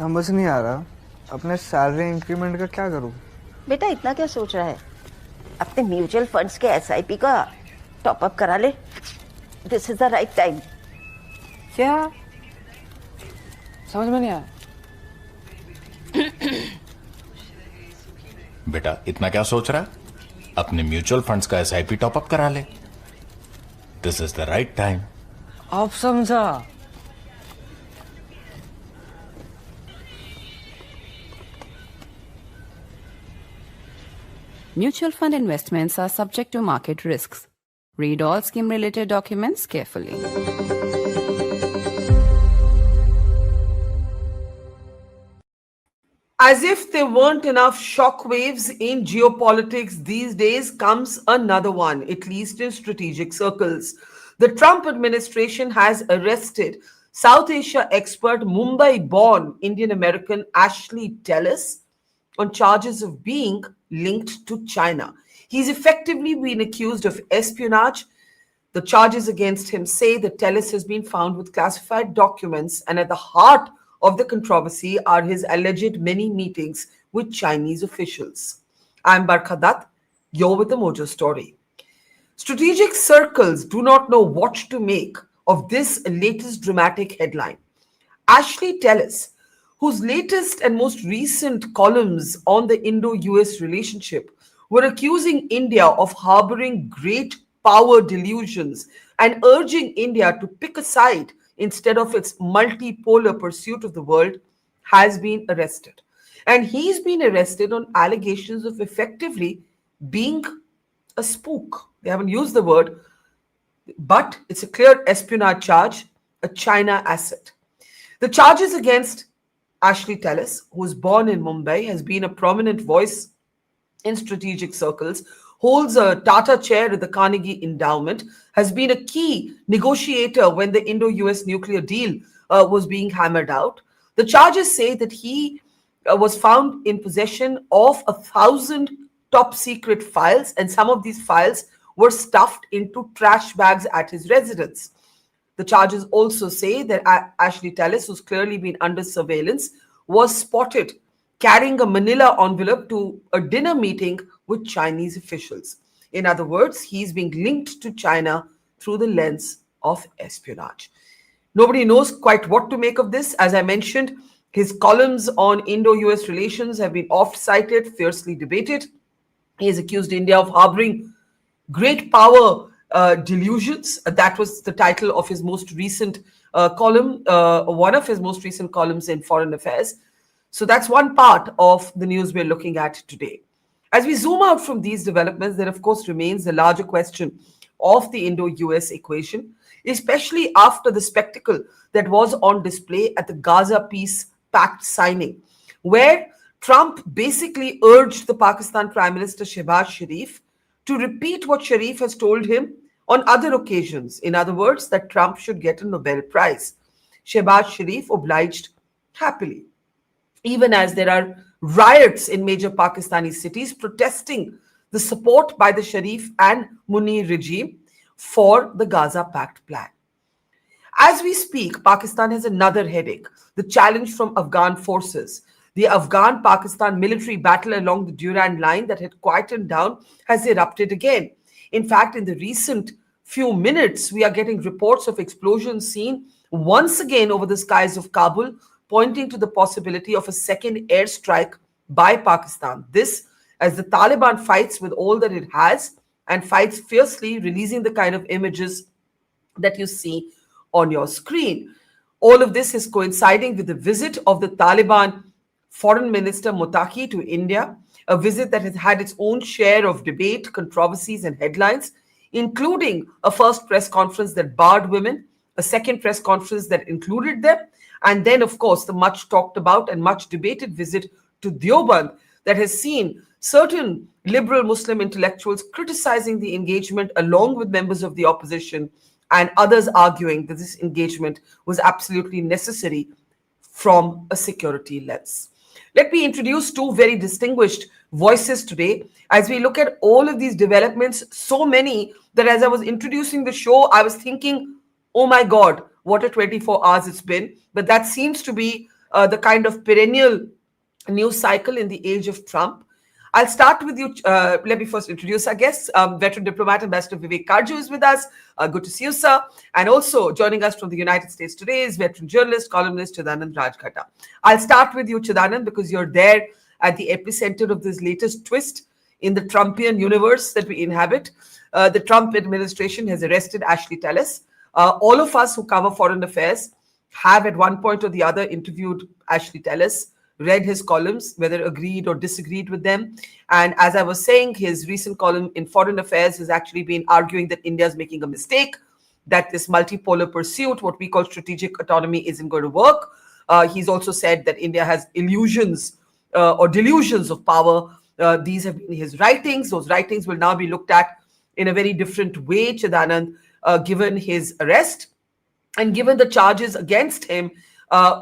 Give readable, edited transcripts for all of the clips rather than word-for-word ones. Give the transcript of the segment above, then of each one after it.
समझ नहीं आ रहा अपने सैलरी इंक्रीमेंट का क्या करूं। बेटा इतना क्या सोच रहा है, अपने म्यूचुअल फंड्स के एसआईपी का टॉप अप करा ले। This is the right time. क्या समझ में नहीं आया। बेटा इतना क्या सोच रहा है, अपने म्यूचुअल फंड्स का एसआईपी टॉप अप करा ले। This is the right time. आप समझा। Mutual fund investments are subject to market risks. Read all scheme-related documents carefully. As if there weren't enough shockwaves in geopolitics these days, comes another one, at least in strategic circles. The Trump administration has arrested South Asia expert Mumbai-born Indian-American Ashley Tellis on charges of being linked to China. He's effectively been accused of espionage. The charges against him say that Tellis has been found with classified documents, and at the heart of the controversy are his alleged many meetings with Chinese officials. I'm Barkha, you're with the Mojo Story. Strategic circles do not know what to make of this latest dramatic headline. Ashley Tellis, whose latest and most recent columns on the Indo-US relationship were accusing India of harboring great power delusions and urging India to pick a side instead of its multipolar pursuit of the world, has been arrested. And he's been arrested on allegations of effectively being a spook. They haven't used the word, but it's a clear espionage charge, a China asset. The charges against Ashley Tellis, who was born in Mumbai, has been a prominent voice in strategic circles, holds a Tata chair at the Carnegie Endowment, has been a key negotiator when the Indo-US nuclear deal was being hammered out. The charges say that he was found in possession of 1,000 top secret files, and some of these files were stuffed into trash bags at his residence. The charges also say that Ashley Tellis, who's clearly been under surveillance, was spotted carrying a manila envelope to a dinner meeting with Chinese officials. In other words, he's being linked to China through the lens of espionage. Nobody knows quite what to make of this. As I mentioned, his columns on Indo-US relations have been oft-cited, fiercely debated. He has accused India of harboring great power delusions. That was the title of his most recent column, one of his most recent columns in Foreign Affairs. So that's one part of the news we're looking at today. As we zoom out from these developments, there of course remains the larger question of the Indo-US equation, especially after the spectacle that was on display at the Gaza Peace Pact signing, where Trump basically urged the Pakistan Prime Minister Shehbaz Sharif to repeat what Sharif has told him on other occasions. In other words, that Trump should get a Nobel Prize. Shehbaz Sharif obliged happily, even as there are riots in major Pakistani cities protesting the support by the Sharif and Munir regime for the Gaza Pact plan. As we speak, Pakistan has another headache, the challenge from Afghan forces. The Afghan-Pakistan military battle along the Durand Line that had quietened down has erupted again. In fact, in the recent few minutes, we are getting reports of explosions seen once again over the skies of Kabul, pointing to the possibility of a second airstrike by Pakistan. This, as the Taliban fights with all that it has and fights fiercely, releasing the kind of images that you see on your screen. All of this is coinciding with the visit of the Taliban Foreign Minister Motaki to India, a visit that has had its own share of debate, controversies, and headlines, including a first press conference that barred women, a second press conference that included them, and then, of course, the much talked about and much debated visit to Deoband that has seen certain liberal Muslim intellectuals criticizing the engagement along with members of the opposition, and others arguing that this engagement was absolutely necessary from a security lens. Let me introduce two very distinguished voices today as we look at all of these developments, so many that as I was introducing the show, I was thinking, oh my God, what a 24 hours it's been. But that seems to be the kind of perennial news cycle in the age of Trump. I'll start with you. Let me first introduce our guests. Veteran diplomat Ambassador Vivek Karju is with us. Good to see you, sir. And also joining us from the United States today is veteran journalist, columnist Chidanand Rajghata. I'll start with you, Chidanand, because you're there at the epicenter of this latest twist in the Trumpian universe that we inhabit. The Trump administration has arrested Ashley Tellis. All of us who cover foreign affairs have at one point or the other interviewed Ashley Tellis, read his columns, whether agreed or disagreed with them. And as I was saying, his recent column in Foreign Affairs has actually been arguing that India is making a mistake, that this multipolar pursuit, what we call strategic autonomy, isn't going to work. He's also said that India has illusions or delusions of power. These have been his writings. Those writings will now be looked at in a very different way, Chidanand, given his arrest and given the charges against him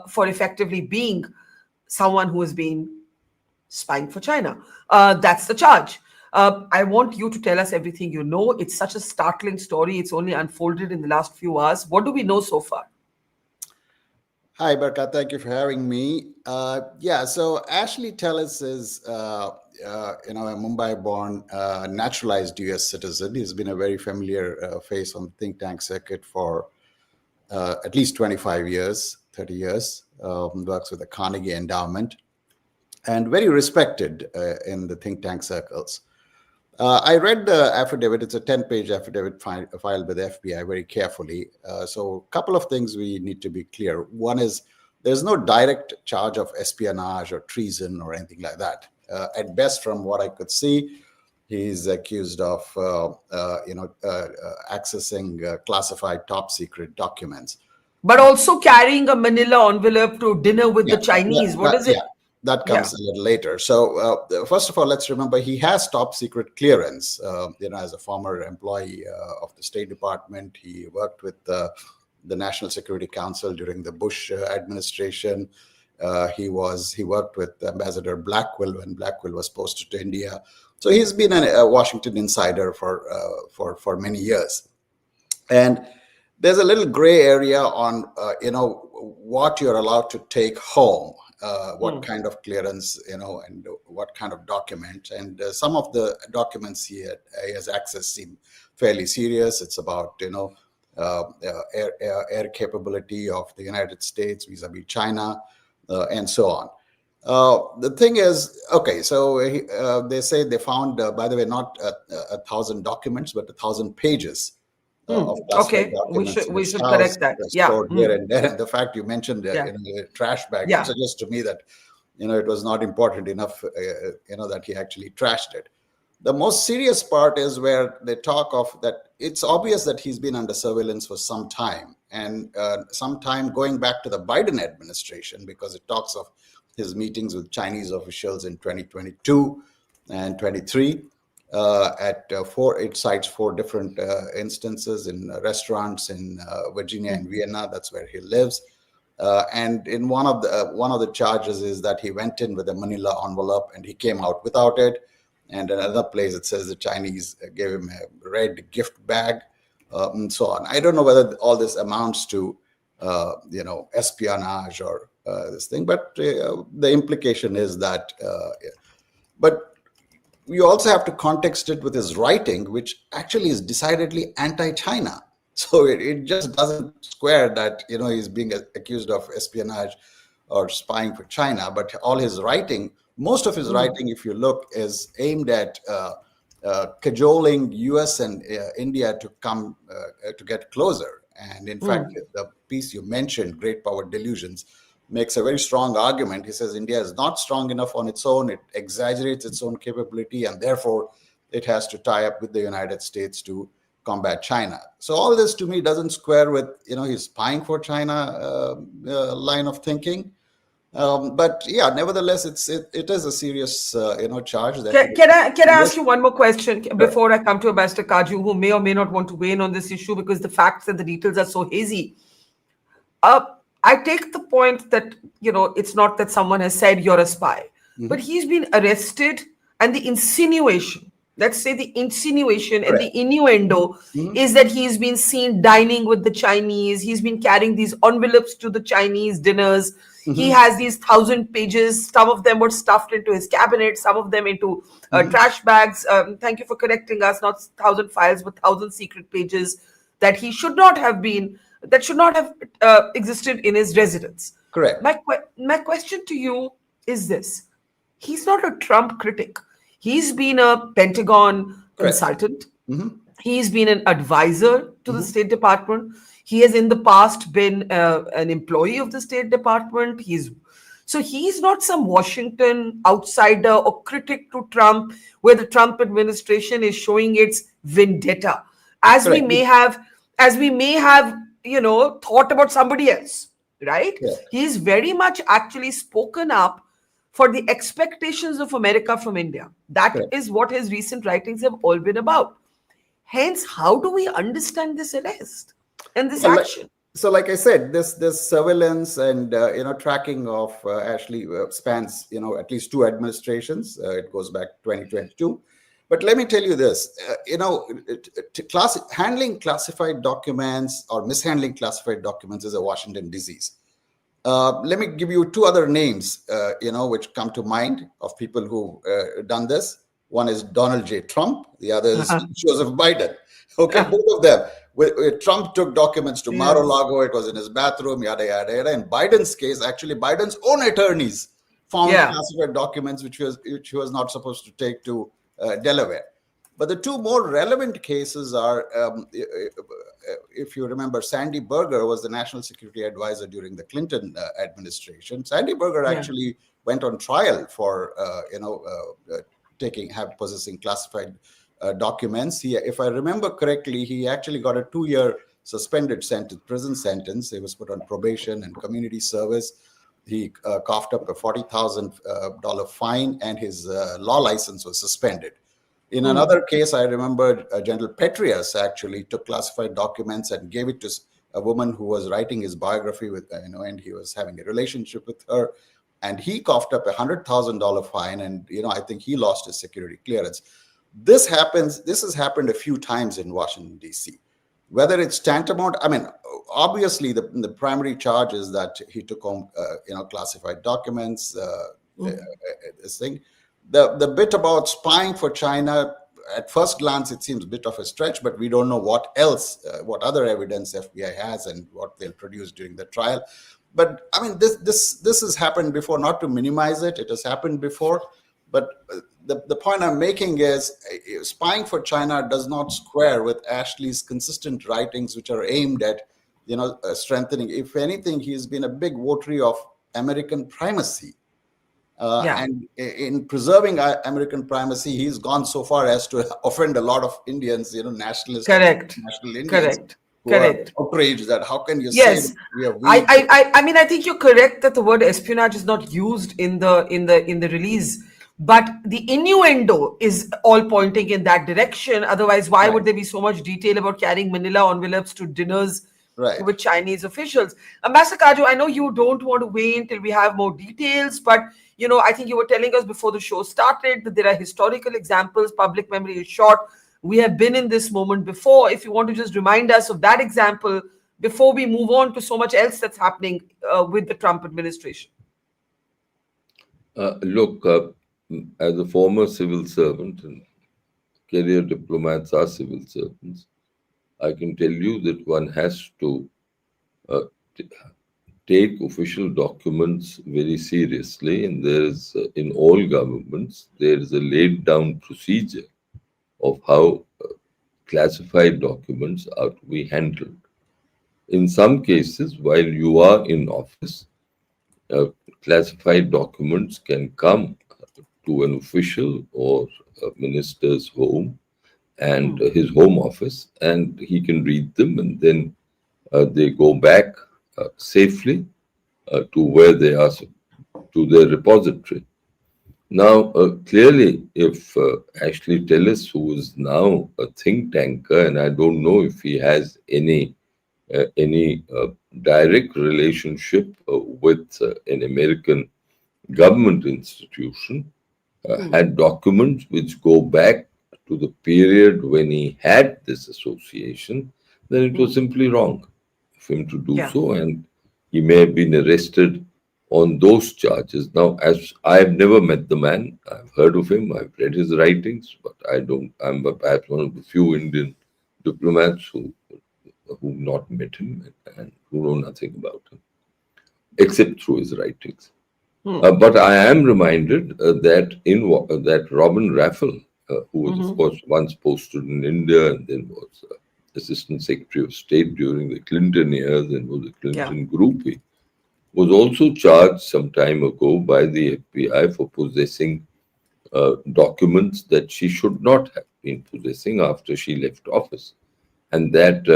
for effectively being someone who has been spying for China. That's the charge. I want you to tell us everything you know. It's such a startling story. It's only unfolded in the last few hours. What do we know so far? Hi, Barkha. Thank you for having me. So Ashley Tellis is, a Mumbai-born, naturalized U.S. citizen. He's been a very familiar face on the think tank circuit for at least 25 years, 30 years. Works with the Carnegie Endowment, and very respected in the think tank circles. I read the affidavit. It's a 10-page affidavit filed with the FBI very carefully. So a couple of things we need to be clear. One is there's no direct charge of espionage or treason or anything like that. At best, from what I could see, he's accused of accessing classified top secret documents. But also carrying a manila envelope to dinner with the Chinese. What is it? That comes a little later. So first of all, let's remember he has top secret clearance. As a former employee of the State Department, he worked with the National Security Council during the Bush administration. He worked with Ambassador Blackwell when Blackwell was posted to India. So he's been a Washington insider for many years. And there's a little gray area on, what you're allowed to take home, what kind of clearance, and what kind of document. And some of the documents he has access seem fairly serious. It's about, air capability of the United States vis-a-vis China, and so on. The thing is, so they say they found, by the way, not 1,000 documents, but 1,000 pages. Okay, we should correct that. Here and there. And the fact you mentioned the trash bag suggests to me that it was not important enough that he actually trashed it. The most serious part is where they talk of that it's obvious that he's been under surveillance for some time, and some time going back to the Biden administration, because it talks of his meetings with Chinese officials in 2022 and 23. It cites 4 different instances in restaurants in Virginia and Vienna. That's where he lives. And in one of the charges is that he went in with a manila envelope and he came out without it. And another place it says the Chinese gave him a red gift bag, and so on. I don't know whether all this amounts to espionage or this thing, but the implication is that. But you also have to context it with his writing, which actually is decidedly anti-China. So it just doesn't square that, he's being accused of espionage or spying for China. But all his writing, most of his writing, if you look, is aimed at cajoling US and India to come to get closer. And in fact, the piece you mentioned, Great Power Delusions, makes a very strong argument. He says India is not strong enough on its own. It exaggerates its own capability, and therefore it has to tie up with the United States to combat China. So all this to me doesn't square with, his spying for China line of thinking. But yeah, nevertheless, it is a serious, charge. Can I ask you one more question before I come to Ambassador Kaju, who may or may not want to weigh in on this issue because the facts and the details are so hazy. I take the point that, it's not that someone has said you're a spy, but he's been arrested, and the insinuation, let's say the insinuation and the innuendo is that he's been seen dining with the Chinese. He's been carrying these envelopes to the Chinese dinners. He has these 1,000 pages. Some of them were stuffed into his cabinet, some of them into trash bags. Thank you for correcting us. Not 1,000 files, but 1,000 secret pages that he should not have been, that should not have existed in his residence. Correct. My question to you is this. He's not a Trump critic. He's been a Pentagon consultant. He's been an advisor to the State Department. He has in the past been an employee of the State Department. So he's not some Washington outsider or critic to Trump, where the Trump administration is showing its vendetta, as we may have, thought about somebody else, right? Yeah. He's very much actually spoken up for the expectations of America from India. That is what his recent writings have all been about. Hence, how do we understand this arrest and this action? So, like I said, this surveillance and tracking of Ashley spans at least two administrations. It goes back 2022. But let me tell you this: handling classified documents or mishandling classified documents is a Washington disease. Let me give you two other names, which come to mind of people who done this. One is Donald J. Trump. The other is Joseph Biden. Okay, both of them. Trump took documents to Mar-a-Lago. It was in his bathroom, yada, yada, yada. In Biden's case, actually, Biden's own attorneys found classified documents which he was not supposed to take to Delaware. But the two more relevant cases are, if you remember, Sandy Berger was the national security advisor during the Clinton administration. Sandy Berger actually went on trial for, possessing classified documents. If I remember correctly, he actually got a 2-year suspended prison sentence. He was put on probation and community service. He coughed up a $40,000 fine, and his law license was suspended. In another case, I remember General Petraeus actually took classified documents and gave it to a woman who was writing his biography with, and he was having a relationship with her, and he coughed up a $100,000 fine, and I think he lost his security clearance. This has happened a few times in Washington, D.C. Whether it's tantamount, obviously the primary charge is that he took home, classified documents, this thing. The bit about spying for China, at first glance, it seems a bit of a stretch, but we don't know what else, what other evidence FBI has and what they'll produce during the trial. But this has happened before, not to minimize it. It has happened before. But the point I'm making is spying for China does not square with Ashley's consistent writings, which are aimed at, strengthening. If anything, he's been a big votary of American primacy. And in preserving American primacy, he's gone so far as to offend a lot of Indians, nationalists. Correct. National Indians. Correct. Who Correct. are outraged that how can you say that we are weak? I think you're correct that the word espionage is not used in the release, but the innuendo is all pointing in that direction. Otherwise, why would there be so much detail about carrying manila envelopes to dinners with Chinese officials? Ambassador Kaju, I know you don't want to wait until we have more details, but I think you were telling us before the show started that there are historical examples. Public memory is short. We have been in this moment before. If you want to just remind us of that example before we move on to so much else that's happening with the Trump administration. Look, as a former civil servant, and career diplomats are civil servants, I can tell you that one has to take official documents very seriously, and there is, in all governments, there is a laid down procedure of how classified documents are to be handled. In some cases, while you are in office, classified documents can come to an official or a minister's home and his home office, and he can read them, and then they go back safely to where they are, to their repository. Now, clearly, if Ashley Tellis, who is now a think tanker, and I don't know if he has any direct relationship with an American government institution, had documents which go back to the period when he had this association, then it was simply wrong for him to do so, and he may have been arrested on those charges. Now, as I've never met the man, I've heard of him, I've read his writings, but I'm perhaps one of the few Indian diplomats who've not met him and who know nothing about him, except through his writings. But I am reminded that Robin Raffel, who was, of course, once posted in India and then was Assistant Secretary of State during the Clinton years and was a Clinton groupie, was also charged some time ago by the FBI for possessing documents that she should not have been possessing after she left office. And that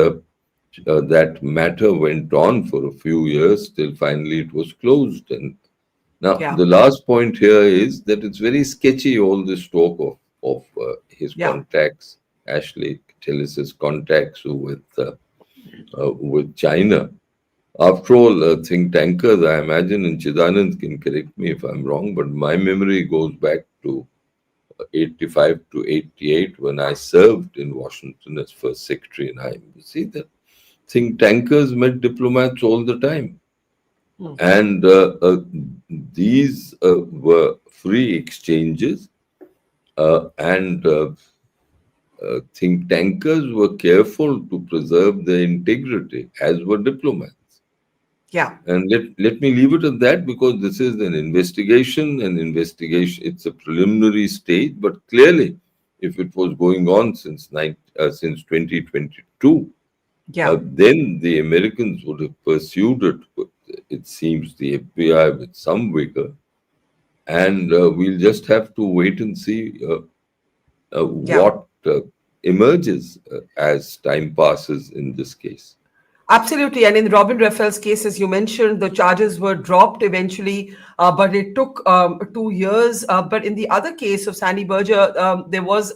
matter went on for a few years till finally it was closed. And now the last point here is that it's very sketchy, all this talk of his contacts, Ashley Tellis's contacts with China. After all, think tankers, I imagine, and Chidanand can correct me if I'm wrong, but my memory goes back to 85 to 88 when I served in Washington as first secretary in high embassy. That think tankers met diplomats all the time. And these were free exchanges, and think tankers were careful to preserve their integrity, as were diplomats. Yeah. And let me leave it at that, because this is an investigation. It's a preliminary stage, but clearly, if it was going on since 2022, then the Americans would have pursued it seems, the FBI with some vigor. And we'll just have to wait and see what emerges as time passes in this case. Absolutely. And in Robin Raphael's case, as you mentioned, the charges were dropped eventually, but it took 2 years. But in the other case of Sandy Berger, there was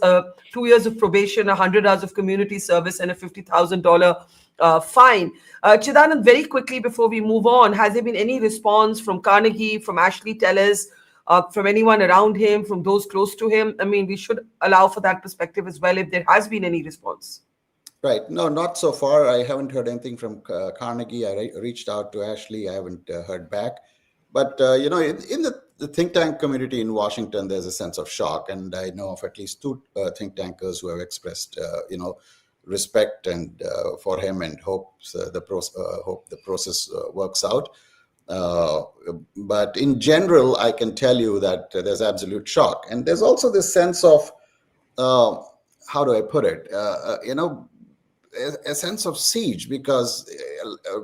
2 years of probation, 100 hours of community service, and a $50,000 fine. Chidanand, very quickly before we move on, has there been any response from Carnegie, from Ashley Tellis, from anyone around him, from those close to him? I mean, we should allow for that perspective as well, if there has been any response. Right. No, not so far. I haven't heard anything from Carnegie. I reached out to Ashley. I haven't heard back. But, in the think tank community in Washington, there's a sense of shock. And I know of at least 2 think tankers who have expressed, respect and for him, and hope the process works out. But in general, I can tell you that there's absolute shock. And there's also this sense of, how do I put it? A sense of siege, because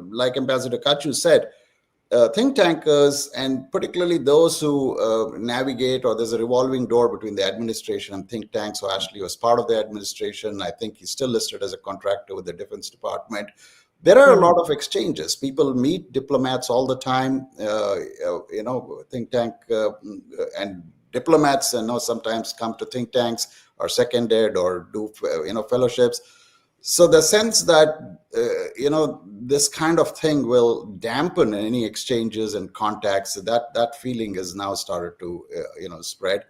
like Ambassador Kachu said, think tankers, and particularly those who navigate, or there's a revolving door between the administration and think tanks. So Ashley was part of the administration. I think he's still listed as a contractor with the Defense Department. There are a lot of exchanges. People meet diplomats all the time, think tank and diplomats, sometimes come to think tanks, or seconded, or do, fellowships. So the sense that, this kind of thing will dampen any exchanges and contacts, that feeling has now started to, spread.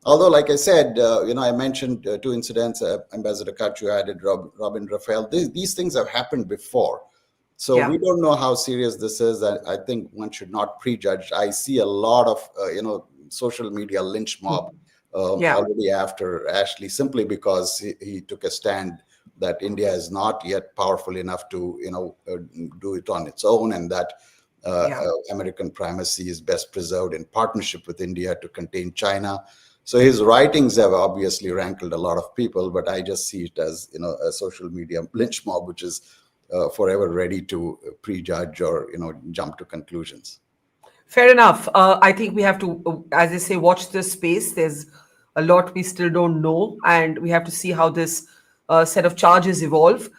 Although, like I said, I mentioned 2 incidents, Ambassador Kachu added, Robin Raphael. These things have happened before. So we don't know how serious this is. I think one should not prejudge. I see a lot of, social media lynch mob already after Ashley, simply because he took a stand that India is not yet powerful enough to, do it on its own, and that American primacy is best preserved in partnership with India to contain China. So his writings have obviously rankled a lot of people, but I just see it as, a social media lynch mob, which is forever ready to prejudge or, jump to conclusions. Fair enough. I think we have to, as I say, watch this space. There's a lot we still don't know, and we have to see how this set of charges evolve.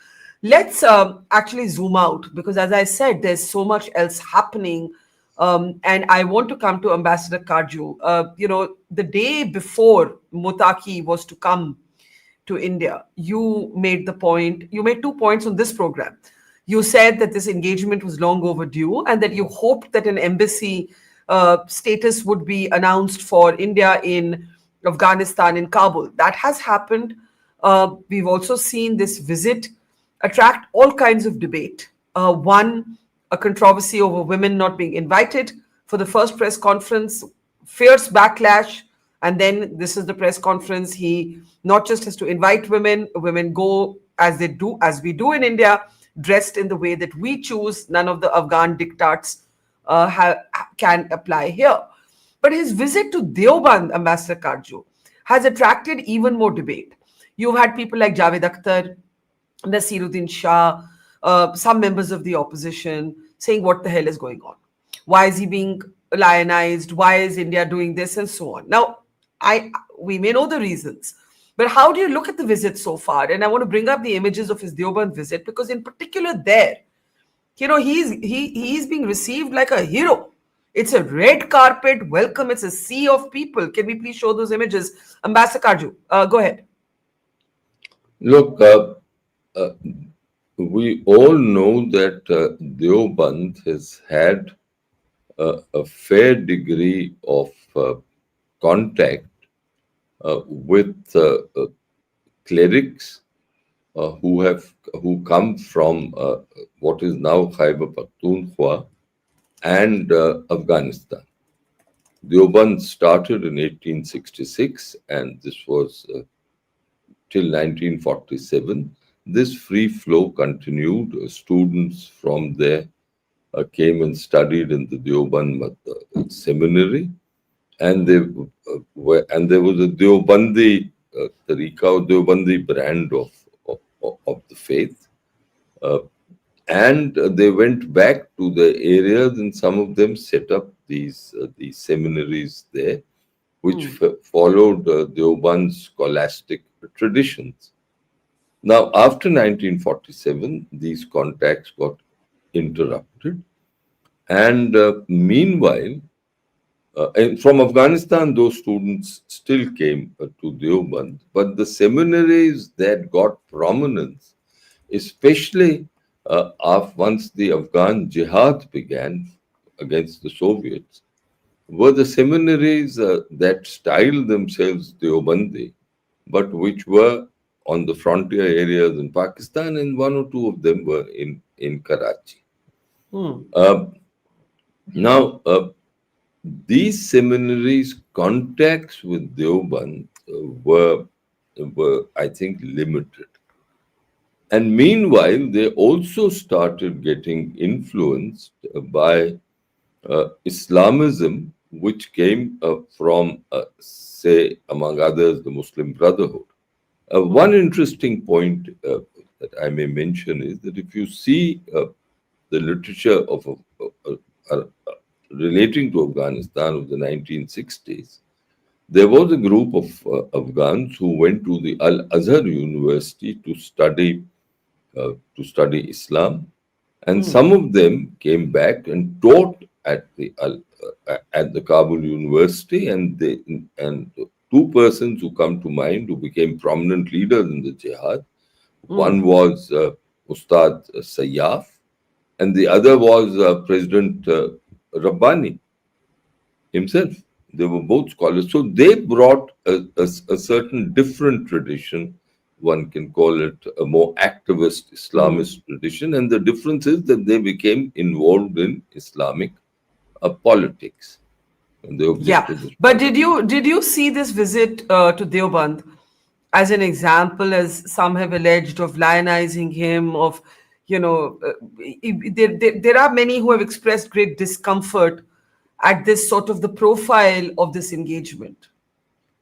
Let's actually zoom out, because as I said, there's so much else happening. And I want to come to Ambassador Kaju. The day before Mutaki was to come to India, you made 2 points on this program. You said that this engagement was long overdue, and that you hoped that an embassy status would be announced for India in Afghanistan, in Kabul. That has happened. We've also seen this visit attract all kinds of debate. One, a controversy over women not being invited for the first press conference, fierce backlash. And then this is the press conference. He not just has to invite women, women go as they do, as we do in India, dressed in the way that we choose. None of the Afghan diktats can apply here. But his visit to Deoband, Ambassador Karju, has attracted even more debate. You've had people like Javed Akhtar, Nasiruddin Shah, some members of the opposition saying, what the hell is going on? Why is he being lionized? Why is India doing this? And so on. Now, we may know the reasons, but how do you look at the visit so far? And I want to bring up the images of his Deoband visit, because in particular there, he's being received like a hero. It's a red carpet welcome. It's a sea of people. Can we please show those images? Ambassador Karju, go ahead. Look, we all know that Deoband has had a fair degree of contact with clerics who come from what is now Khyber Pakhtunkhwa and Afghanistan. Deoband started in 1866, and this was till 1947. This free flow continued. Students from there came and studied in the Deoband seminary, and there was a Deobandi Tariqa or Deobandi brand of the faith, and they went back to the areas, and some of them set up these seminaries there, which followed Deoband's scholastic traditions. Now, after 1947, these contacts got interrupted, and meanwhile, and from Afghanistan, those students still came to Deoband, but the seminaries that got prominence, especially once the Afghan jihad began against the Soviets, were the seminaries that styled themselves Deobandi, but which were on the frontier areas in Pakistan, and one or two of them were in Karachi. Now, these seminaries' contacts with Deoband were, I think, limited. And meanwhile, they also started getting influenced by Islamism, which came from, say, among others, the Muslim Brotherhood. One interesting point that I may mention is that if you see the literature of relating to Afghanistan of the 1960s, there was a group of Afghans who went to the Al-Azhar University to study Islam, and some of them came back and taught at the Kabul University, and two persons who come to mind who became prominent leaders in the jihad. One was Ustad Sayyaf, and the other was President Rabbani himself. They were both scholars. So they brought a certain different tradition. One can call it a more activist Islamist tradition. And the difference is that they became involved in Islamic politics. Yeah, but did you see this visit to Deoband as an example, as some have alleged, of lionizing him, of, there are many who have expressed great discomfort at this sort of the profile of this engagement?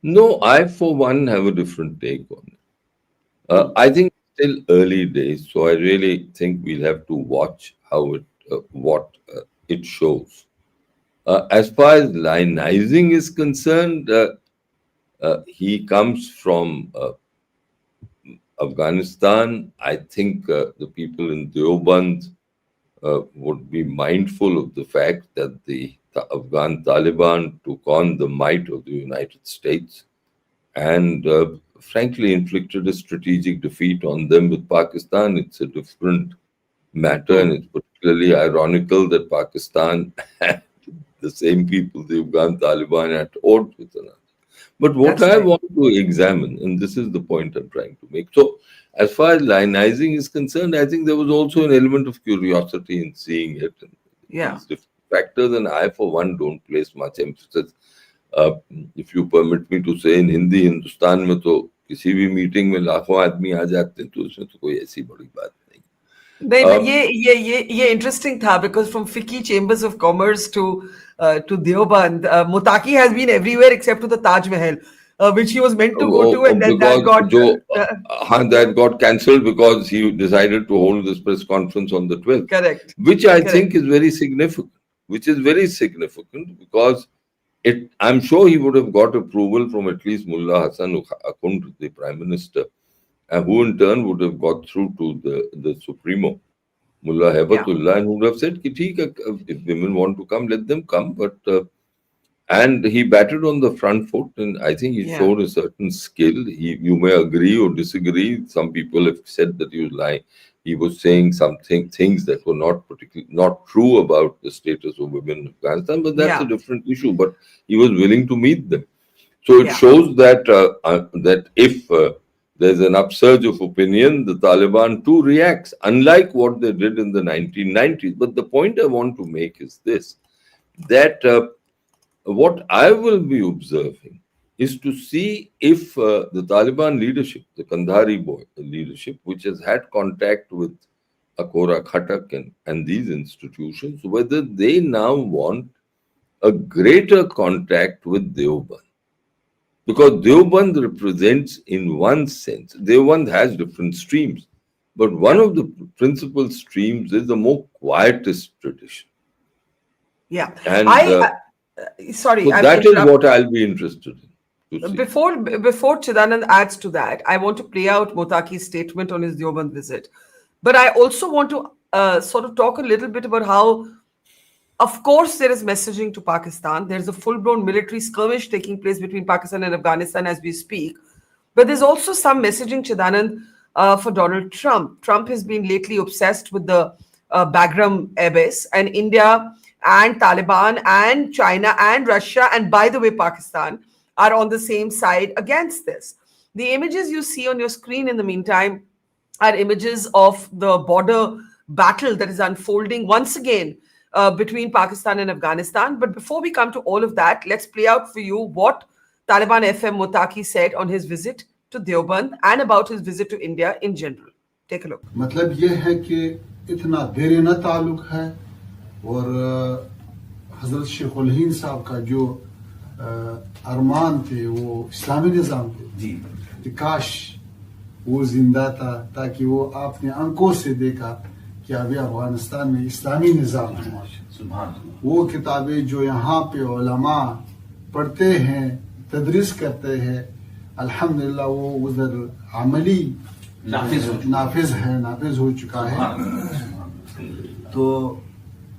No, I for one have a different take on it. I think it's still early days, so I really think we'll have to watch how what it shows. As far as lionizing is concerned, he comes from Afghanistan. I think the people in Deoband would be mindful of the fact that the Afghan Taliban took on the might of the United States and frankly inflicted a strategic defeat on them. With Pakistan, it's a different matter, and it's particularly ironical that Pakistan had the same people, the Afghan Taliban, at odds with another. But what I want to examine, and this is the point I'm trying to make. So, as far as lionizing is concerned, I think there was also an element of curiosity in seeing it. And these different factors, and I, for one, don't place much emphasis. If you permit me to say in Hindi, Hindustan में तो किसी भी meeting में लाखों आदमी आ जाते हैं, तो उसमें तो कोई ऐसी बड़ी बात नहीं. ये interesting था, because from FICCI Chambers of Commerce to Deoband, Mutaki has been everywhere except to the Taj Mahal, which he was meant to go to, and then that got that got cancelled because he decided to hold this press conference on the 12th. Correct. Which I think is very significant. Which is very significant because I'm sure he would have got approval from at least Mullah Hassan Akhund, the Prime Minister, and who in turn would have got through to the Supremo, Mullah Hebatullah, and would have said, if women want to come, let them come. But and he batted on the front foot, and I think he showed a certain skill. You may agree or disagree. Some people have said that he was lying. He was saying things that were not true about the status of women in Afghanistan, but that's a different issue. But he was willing to meet them. So it shows that that if there's an upsurge of opinion, the Taliban too reacts, unlike what they did in the 1990s. But the point I want to make is this, that what I will be observing is to see if the Taliban leadership, the Kandhari leadership, which has had contact with Akora Khatak and these institutions, whether they now want a greater contact with Deoband. Because Deoband represents, in one sense, Deoband has different streams, but one of the principal streams is the more quietist tradition. Yeah. And sorry, so that is what I'll be interested in. Before Chidanand adds to that, I want to play out Motaki's statement on his Deoband visit. But I also want to sort of talk a little bit about how, of course, there is messaging to Pakistan. There's a full-blown military skirmish taking place between Pakistan and Afghanistan as we speak. But there's also some messaging, Chidanand, for Donald Trump. Trump has been lately obsessed with the Bagram airbase, and India and Taliban and China and Russia, and by the way, Pakistan, are on the same side against this. The images you see on your screen in the meantime are images of the border battle that is unfolding once again between Pakistan and Afghanistan. But before we come to all of that, let's play out for you what Taliban FM Mutaki said on his visit to Deoband and about his visit to India in general. Take a look. मतलब ये है कि इतना देरीना ताल्लुक है और हजरत शेखुल हिंद साहब का जो अरमान थे वो इस्लामी निज़ाम थे जी काश वो जिंदा था ताकि वो आपने आंखों से देखा कि अभी अफगानिस्तान में इस्लामी निज़ाम है वो किताबें जो यहाँ पे उलमा पढ़ते हैं तदरीस करते हैं अल्हम्दुलिल्लाह वो उधर अमली नाफिज हो चुका है तो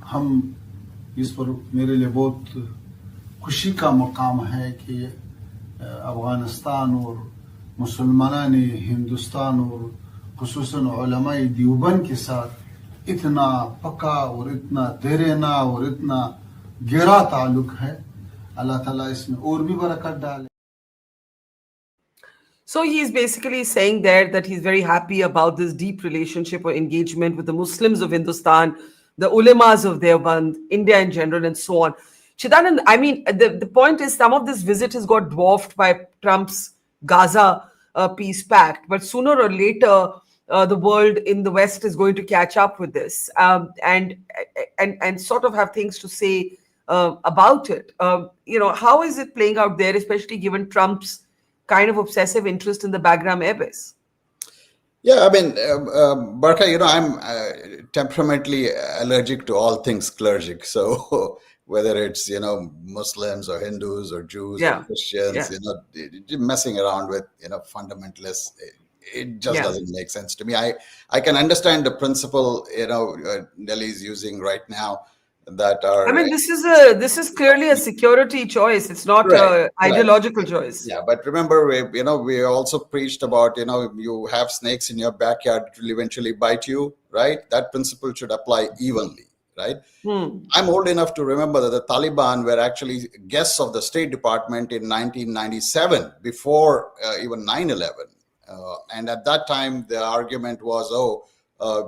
हम इस पर मेरे लिए बहुत खुशी का मकाम है कि अफगानिस्तान और मुसलमाना ने हिंदुस्तान और खुसूसन उलमाए देवबंद के साथ इतना पक्का और इतना देरेना और इतना गहरा ताल्लुक है अल्लाह ताला इसमें और भी बरकत डाले. So he is basically saying there that he's very happy about this deep relationship or engagement with the Muslims of Hindustan, the ulemas of Deoband, India in general, and so on. Chidanand, I mean, the point is some of this visit has got dwarfed by Trump's Gaza peace pact, but sooner or later, the world in the West is going to catch up with this and sort of have things to say about it. How is it playing out there, especially given Trump's kind of obsessive interest in the Bagram airbase? Yeah, I mean, Barkha, I'm temperamentally allergic to all things clergic. So whether it's, Muslims or Hindus or Jews or Christians, messing around with, fundamentalists, it just doesn't make sense to me. I can understand the principle, Delhi is using right now that are. I mean, this is clearly a security choice. It's not an ideological choice. Yeah, but remember, we also preached about, you have snakes in your backyard, it will eventually bite you, right? That principle should apply evenly, right? I'm old enough to remember that the Taliban were actually guests of the State Department in 1997, before even 9/11. And at that time, the argument was,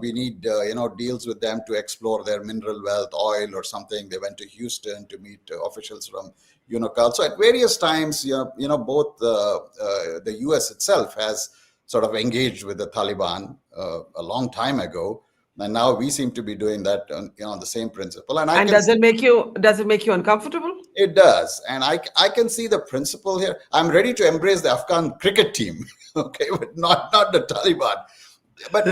We need, deals with them to explore their mineral wealth, oil or something. They went to Houston to meet officials from UNOCAL. So at various times, both the US itself has sort of engaged with the Taliban a long time ago. And now we seem to be doing that on the same principle. And does it make you uncomfortable? It does. And I can see the principle here. I'm ready to embrace the Afghan cricket team, okay, but not the Taliban. But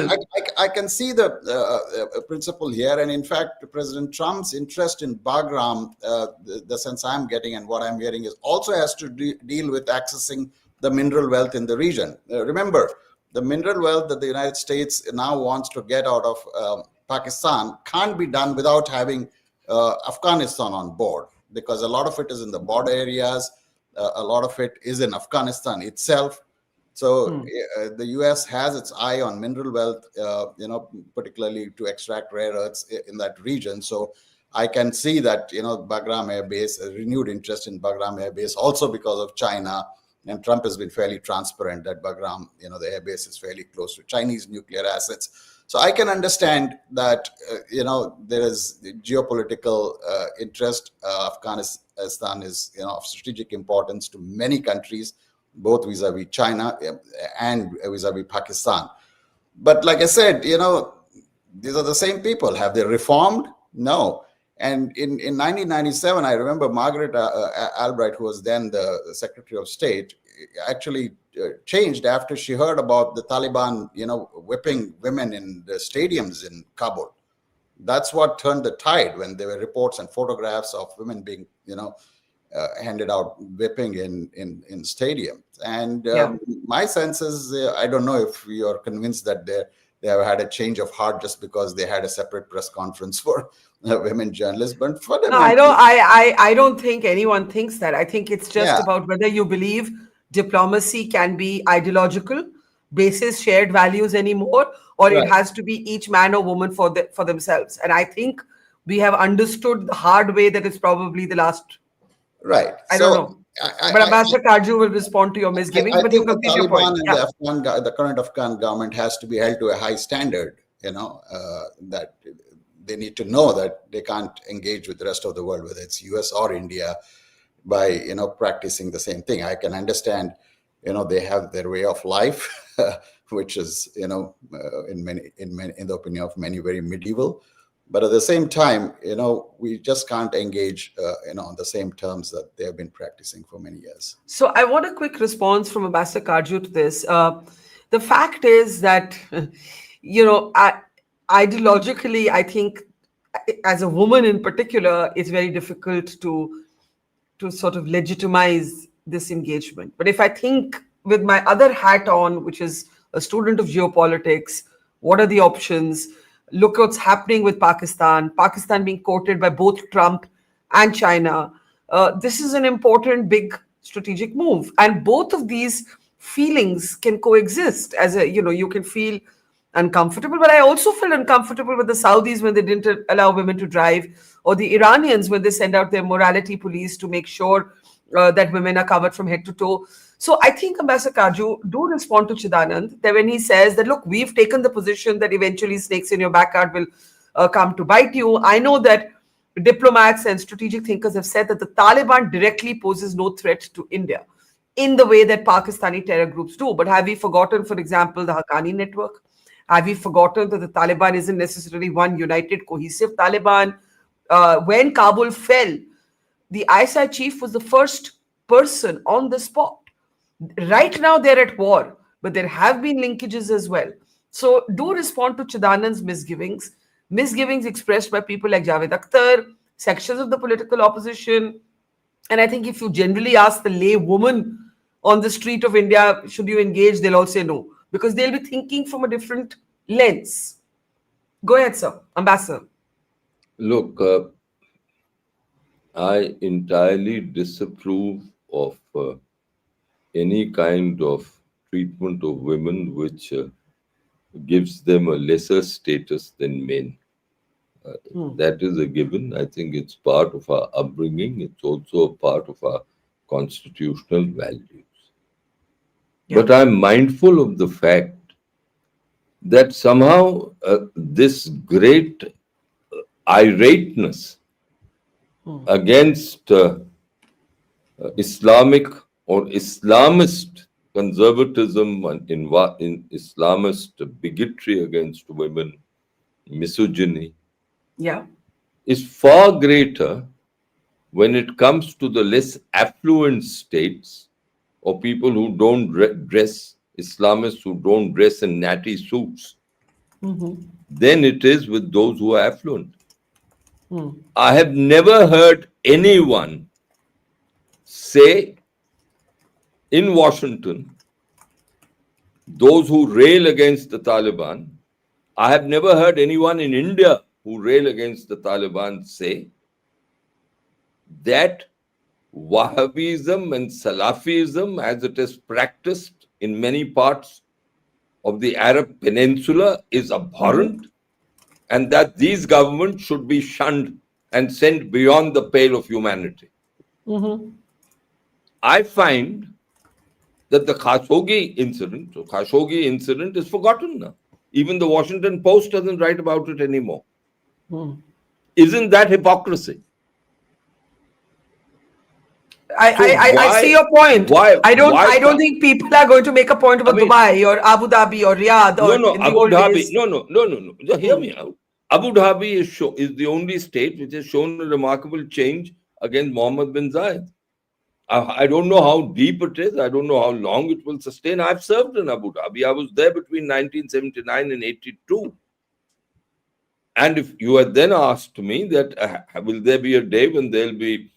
I can see the principle here. And in fact, President Trump's interest in Bagram, the sense I'm getting and what I'm hearing, is also has to deal with accessing the mineral wealth in the region. Remember, the mineral wealth that the United States now wants to get out of Pakistan can't be done without having Afghanistan on board, because a lot of it is in the border areas. A lot of it is in Afghanistan itself. So the U.S. has its eye on mineral wealth, particularly to extract rare earths in that region. So I can see that, Bagram Air Base, a renewed interest in Bagram Air Base, also because of China. And Trump has been fairly transparent that Bagram, the air base is fairly close to Chinese nuclear assets. So I can understand that, there is geopolitical interest. Afghanistan is, of strategic importance to many countries, both vis-a-vis China and vis-a-vis Pakistan. But like I said, these are the same people. Have they reformed? No. And in 1997, I remember Margaret Albright, who was then the Secretary of State, actually changed after she heard about the Taliban, whipping women in the stadiums in Kabul. That's what turned the tide, when there were reports and photographs of women being, handed out whipping in stadiums. And my sense is, I don't know if you're convinced that they have had a change of heart just because they had a separate press conference for women journalists. But no, I don't think anyone thinks that. I think it's just about whether you believe diplomacy can be ideological, basis shared values anymore, or it has to be each man or woman for themselves. And I think we have understood the hard way that it's probably the last. Right. I don't know. But Ambassador Karju will respond to your misgivings. But you complete your point. And the current Afghan government has to be held to a high standard, that they need to know that they can't engage with the rest of the world, whether it's US or India, by, practicing the same thing. I can understand, they have their way of life, which is, in the opinion of many, very medieval. But at the same time, we just can't engage, on the same terms that they have been practicing for many years. So I want a quick response from Ambassador Karju to this. The fact is that, ideologically, I think, as a woman in particular, it's very difficult to sort of legitimize this engagement. But if I think with my other hat on, which is a student of geopolitics, what are the options? Look what's happening with Pakistan being courted by both Trump and China. This is an important, big strategic move. And both of these feelings can coexist as you can feel uncomfortable. But I also feel uncomfortable with the Saudis when they didn't allow women to drive, or the Iranians when they send out their morality police to make sure that women are covered from head to toe. So I think, Ambassador Karju, do respond to Chidanand that when he says that, look, we've taken the position that eventually snakes in your backyard will come to bite you. I know that diplomats and strategic thinkers have said that the Taliban directly poses no threat to India in the way that Pakistani terror groups do. But have we forgotten, for example, the Haqqani network? Have we forgotten that the Taliban isn't necessarily one united, cohesive Taliban? When Kabul fell, the ISI chief was the first person on the spot. Right now, they're at war, but there have been linkages as well. So do respond to Chidanand's misgivings expressed by people like Javed Akhtar, sections of the political opposition. And I think if you generally ask the lay woman on the street of India, should you engage, they'll all say no, because they'll be thinking from a different lens. Go ahead, sir. Ambassador. Look, I entirely disapprove of any kind of treatment of women which gives them a lesser status than men. That is a given. I think it's part of our upbringing. It's also a part of our constitutional values. Yeah. But I'm mindful of the fact that somehow this great irateness against Islamic or Islamist conservatism and in Islamist bigotry against women, misogyny, Yeah. is far greater when it comes to the less affluent states or people who don't dress, Islamists who don't dress in natty suits, than it is with those who are affluent. I have never heard anyone say in Washington, those who rail against the Taliban, I have never heard anyone in India who rail against the Taliban say that Wahhabism and Salafism, as it is practiced in many parts of the Arab Peninsula, is abhorrent, and that these governments should be shunned and sent beyond the pale of humanity. I find that the Khashoggi incident is forgotten now. Even the Washington Post doesn't write about it anymore. Isn't that hypocrisy? I see your point. Why? I don't think people are going to make a point about Dubai or Abu Dhabi or Riyadh or in the Abu old Dhabi. days. No. Just hear me out. Abu Dhabi is the only state which has shown a remarkable change against Mohammed bin Zayed. I don't know how deep it is. I don't know how long it will sustain. I've served in Abu Dhabi. I was there between 1979 and 82. And if you had then asked me that, will there be a day when there'll be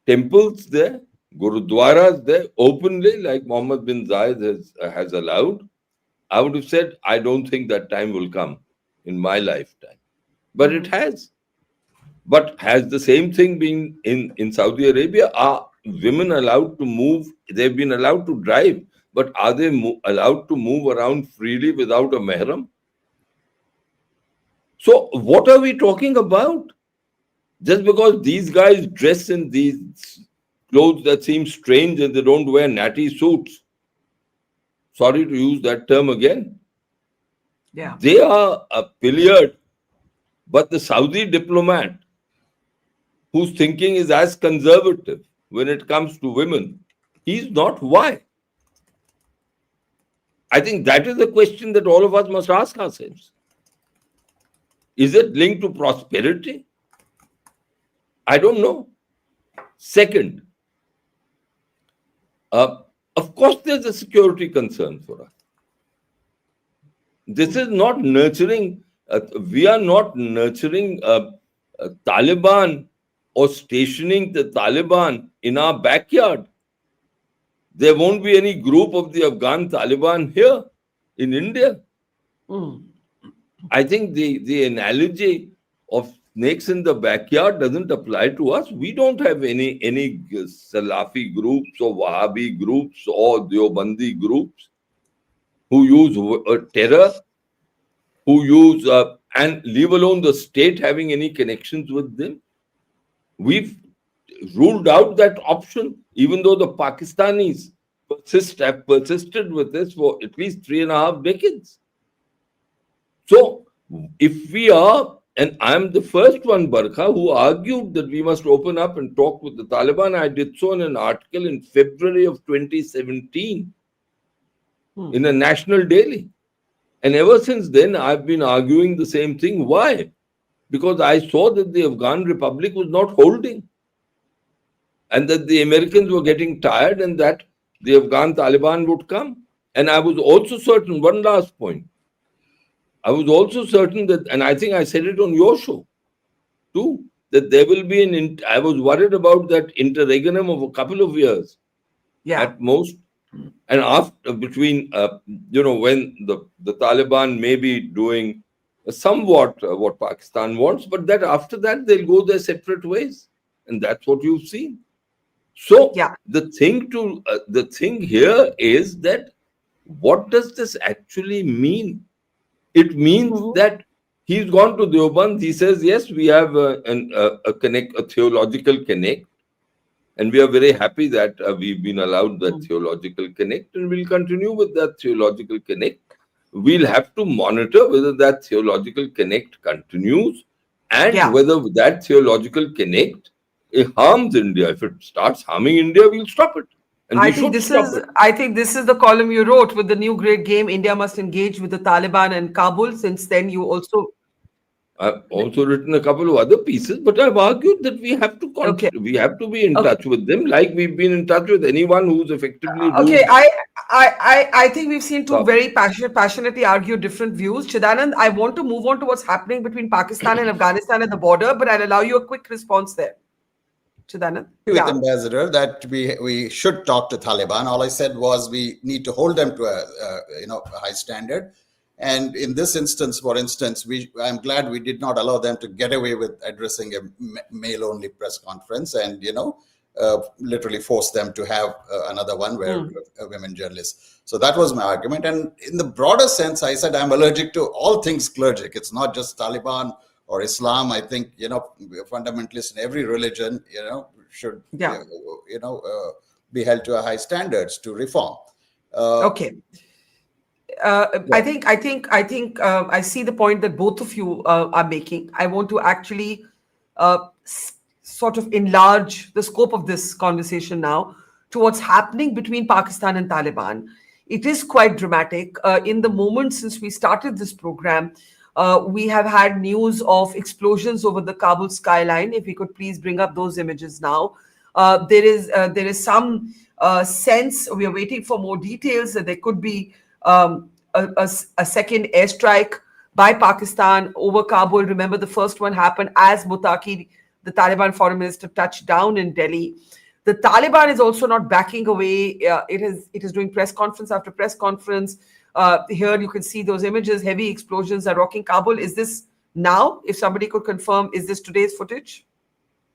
temples there, gurudwaras there, openly, like Mohammed bin Zayed has allowed, I would have said, I don't think that time will come in my lifetime. But it has. But has the same thing been in Saudi Arabia? Are women allowed to move? They've been allowed to drive, but are they allowed to move around freely without a mahram? So what are we talking about? Just because these guys dress in these clothes that seem strange and they don't wear natty suits. Sorry to use that term again. Yeah. They are pillared. But the Saudi diplomat, whose thinking is as conservative when it comes to women, he's not. Why? I think that is the question that all of us must ask ourselves. Is it linked to prosperity? I don't know. Second, of course, there's a security concern for us. This is not nurturing, we are not nurturing Taliban or stationing the Taliban in our backyard. There won't be any group of the Afghan Taliban here in India. I think the analogy of snakes in the backyard doesn't apply to us. We don't have any Salafi groups or Wahhabi groups or Deobandi groups who use terror, who use, and leave alone the state having any connections with them. We've ruled out that option, even though the Pakistanis have persisted with this for at least 3.5 decades. So, if we are, and I'm the first one, Barkha, who argued that we must open up and talk with the Taliban. I did so in an article in February of 2017 in a national daily. And ever since then, I've been arguing the same thing. Why? Because I saw that the Afghan Republic was not holding, and that the Americans were getting tired, and that the Afghan Taliban would come. And I was also certain, one last point, I was also certain that, and I think I said it on your show too, that there will be I was worried about that interregnum of a couple of years at most. And after, between, when the Taliban may be doing somewhat what Pakistan wants, but that after that they'll go their separate ways. And that's what you've seen. So the thing here is that what does this actually mean? It means that he's gone to Deoband. He says, yes, we have a theological connect. And we are very happy that we've been allowed that theological connect, and we'll continue with that theological connect. we'll have to monitor whether that theological connect continues and Yeah. whether that theological connect harms India. If it starts harming India, we'll stop it. And we should stop it. I think this is the column you wrote with the new great game. India must engage with the Taliban and Kabul. Since then, you also. I've also written a couple of other pieces, but I've argued that we have to Okay. we have to be in Okay. touch with them, like we've been in touch with anyone who's effectively Okay, ruled. I think we've seen two Stop. very passionately argue different views. Chidanand, I want to move on to what's happening between Pakistan and Afghanistan at the border, but I'll allow you a quick response there. Chidanand? With Yeah. Ambassador, that we should talk to Taliban. All I said was we need to hold them to a high standard. And in this instance, for instance, I'm glad we did not allow them to get away with addressing a male-only press conference and literally force them to have another one where women journalists. So that was my argument. And in the broader sense, I said I'm allergic to all things clergic. It's not just Taliban or Islam. I think fundamentalists in every religion should be held to a high standards to reform. Okay. I think I see the point that both of you are making. I want to actually sort of enlarge the scope of this conversation now to what's happening between Pakistan and Taliban. It is quite dramatic. In the moment since we started this program, we have had news of explosions over the Kabul skyline. If we could please bring up those images now. There is some sense, we are waiting for more details, that there could be a second airstrike by Pakistan over Kabul. Remember, the first one happened as Mutaqi, the Taliban foreign minister, touched down in Delhi. The Taliban is also not backing away. It is doing press conference after press conference. Here you can see those images. Heavy explosions are rocking Kabul. Is this now? If somebody could confirm, is this today's footage?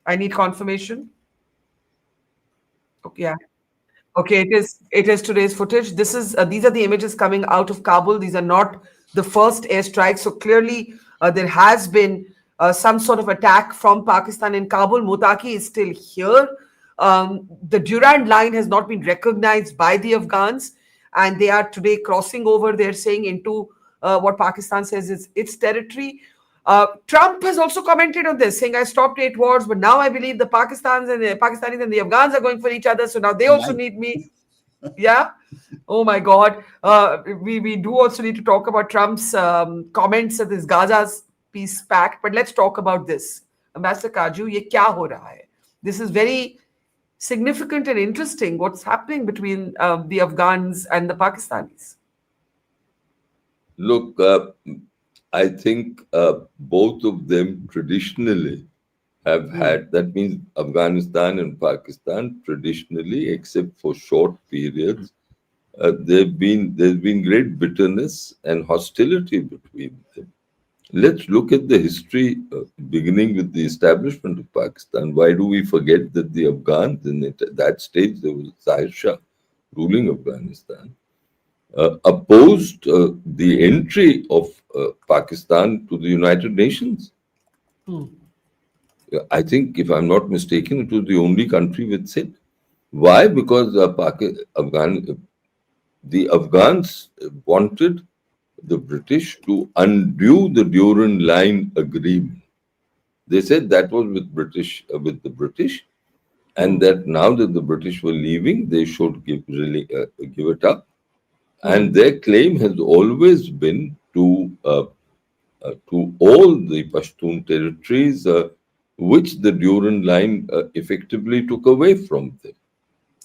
I need confirmation. Okay, yeah. Okay, it is today's footage. These are the images coming out of Kabul. These are not the first airstrike. So clearly there has been some sort of attack from Pakistan in Kabul. Mutaqi is still here. The Durand Line has not been recognized by the Afghans, and they are today crossing over, they're saying, into what Pakistan says is its territory. Trump has also commented on this, saying, I stopped 8 wars, but now I believe the Pakistanis and the Afghans are going for each other, so now they also need me. Yeah. Oh my God. We do also need to talk about Trump's comments at this Gaza's peace pact, but let's talk about this. Ambassador Kaju, ye kya ho raha hai? This is very significant and interesting, what's happening between the Afghans and the Pakistanis. Look, I think both of them traditionally have had, that means Afghanistan and Pakistan traditionally, except for short periods, there's been great bitterness and hostility between them. Let's look at the history beginning with the establishment of Pakistan. Why do we forget that the Afghans, at that stage there was Zahir Shah ruling Afghanistan, opposed the entry of Pakistan to the United Nations? I think, if I'm not mistaken, it was the only country which said. Why? Because the Afghans wanted the British to undo the Durand Line agreement. They said that was with the British, and that now that the British were leaving, they should give it up. And their claim has always been to all the Pashtun territories, which the Durand Line effectively took away from them.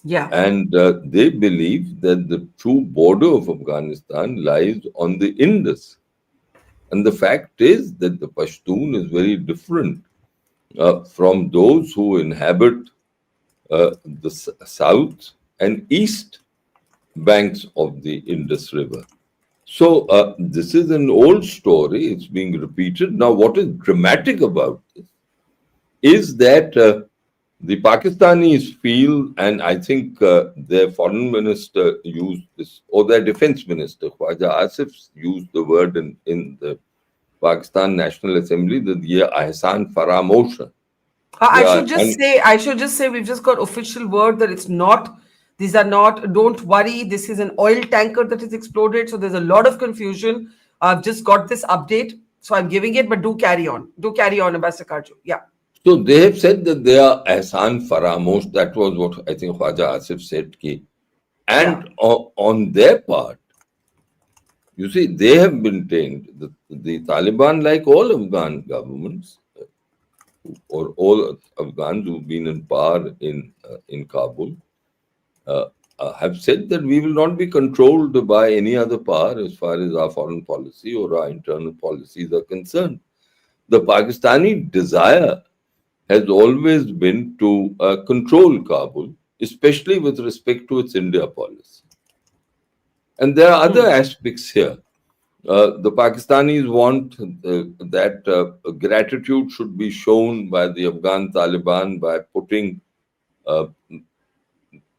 Yeah. And they believe that the true border of Afghanistan lies on the Indus. And the fact is that the Pashtun is very different from those who inhabit the south and east banks of the Indus River. So this is an old story. It's being repeated. Now, what is dramatic about this is that the Pakistanis feel, and I think their foreign minister used this, or their defense minister, Khwaja Asif, used the word in the Pakistan National Assembly, that ye ahsan faramosh. I should just say we've just got official word that it's not These are not, don't worry, this is an oil tanker that has exploded. So there's a lot of confusion. I've just got this update, so I'm giving it, but do carry on. Do carry on, Ambassador Karju. Yeah. So they have said that they are Ahsan Faramosh. That was what I think Khwaja Asif said. And on their part, you see, they have maintained the Taliban, like all Afghan governments, or all Afghans who've been in power in Kabul, have said that we will not be controlled by any other power as far as our foreign policy or our internal policies are concerned. The Pakistani desire has always been to control Kabul, especially with respect to its India policy. And there are other aspects here. The Pakistanis want that gratitude should be shown by the Afghan Taliban by putting